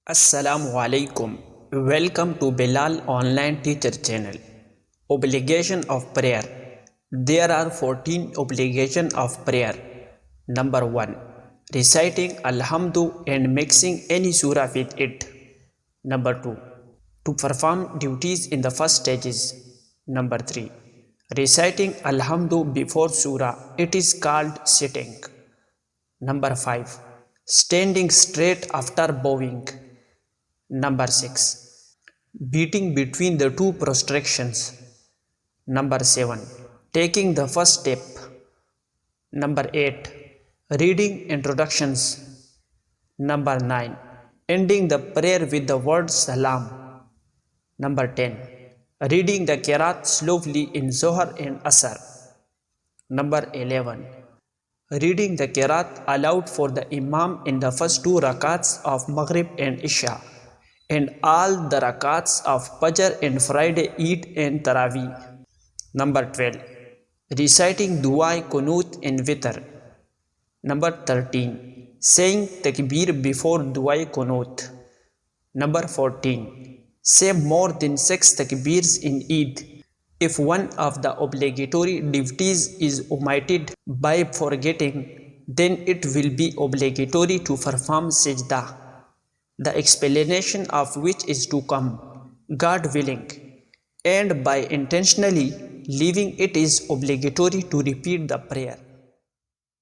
Assalamu alaikum. Welcome to Bilal online teacher channel. Obligation of prayer. There are 14 obligations of prayer. Number 1. Reciting Alhamdu and mixing any surah with it. Number 2. To perform duties in the first stages. Number 3. Reciting Alhamdu before surah. It is called sitting. Number 5. Standing straight after bowing. Number 6. Beating between the two prostrations. Number 7. Taking the first step. Number 8. Reading introductions. Number 9. Ending the prayer with the word Salam. Number 10. Reading the Qiraat slowly in Zohar and Asr. Number 11. Reading the Qiraat aloud for the Imam in the first two rakats of Maghrib and Isha, and all the rakats of Fajr and Friday Eid and Taraweeh. Number 12. Reciting Dua Qunut in Witr. Number 13. Saying Takbir before Dua Qunut. Number 14. Say more than 6 Takbirs in Eid. If one of the obligatory duties is omitted by forgetting, then it will be obligatory to perform sajda, the explanation of which is to come, God willing, and by intentionally leaving it is obligatory to repeat the prayer.